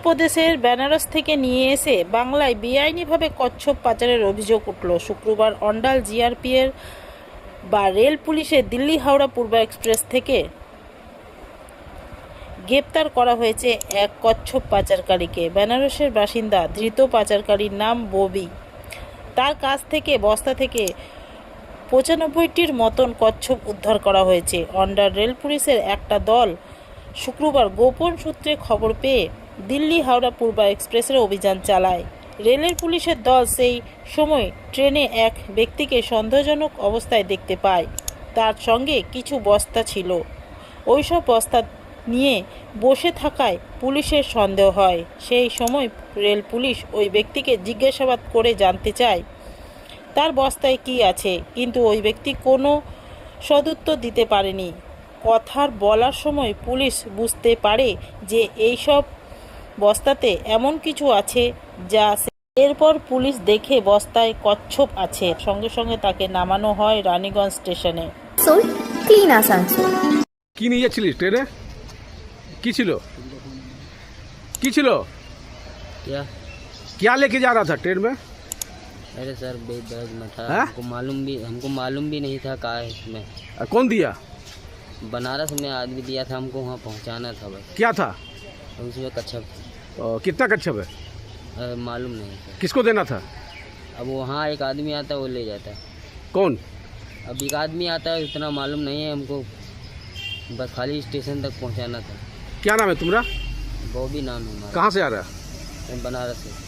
উত্তরপ্রদেশের বেনারস থেকে নিয়ে এসে বাংলায় বেআইনিভাবে কচ্ছপ পাচারের অভিযোগ উঠল। শুক্রবার অন্ডাল জিআরপিএর বা রেল পুলিশের দিল্লি হাওড়া পূর্ব এক্সপ্রেস থেকে গ্রেপ্তার করা হয়েছে এক কচ্ছপ পাচারকারীকে। বেনারসের বাসিন্দা ধৃত পাচারকারীর নাম ববি। তার কাছ থেকে বস্তা থেকে ৯৫টির মতন কচ্ছপ উদ্ধার করা হয়েছে। অন্ডাল রেল পুলিশের একটা দল শুক্রবার গোপন সূত্রে খবর পেয়ে দিল্লি হাওড়া পূর্ব এক্সপ্রেসের অভিযান চালায়। রেলের পুলিশের দল সেই সময় ট্রেনে এক ব্যক্তিকে সন্দেহজনক অবস্থায় দেখতে পায়। তার সঙ্গে কিছু বস্তা ছিল। ওইসব বস্তা নিয়ে বসে থাকায় পুলিশের সন্দেহ হয়। সেই সময় রেল পুলিশ ওই ব্যক্তিকে জিজ্ঞাসাবাদ করে জানতে চায় তার বস্তায় কি আছে, কিন্তু ওই ব্যক্তি কোনো সদুত্তর দিতে পারেনি। কথার বলার সময় পুলিশ বুঝতে পারে যে এইসব বস্তাতে এমন কিছু আছে যা এরপর পুলিশ দেখে বস্তায় কচ্ছপ আছে। সঙ্গে সঙ্গে তাকে নামানো হয় রানীগঞ্জ স্টেশনে। ক্লিন আসানসোল। কি নিয়ে যাচ্ছিলিস ট্রেনে? কি ছিল? কি ছিল? क्या क्या लेके जा रहा था ट्रेन में? अरे सर बैग में था। हाँ? हमको मालूम भी नहीं था का है इसमें। कौन दिया? बनारस में आदमी दिया था, हमको वहाँ पहुँचाना था बस। क्या था? उसमें कच्छप था। कितना कच्छप है? मालूम नहीं सर। किसको देना था? अब वहाँ एक आदमी आता है, वो ले जाता है। कौन? अब एक आदमी आता है, इतना मालूम नहीं है हमको, बस खाली स्टेशन तक पहुँचाना था। क्या नाम है तुम्हारा? वो भी नाम है हमारा। कहाँ से आ रहा है? बनारस से।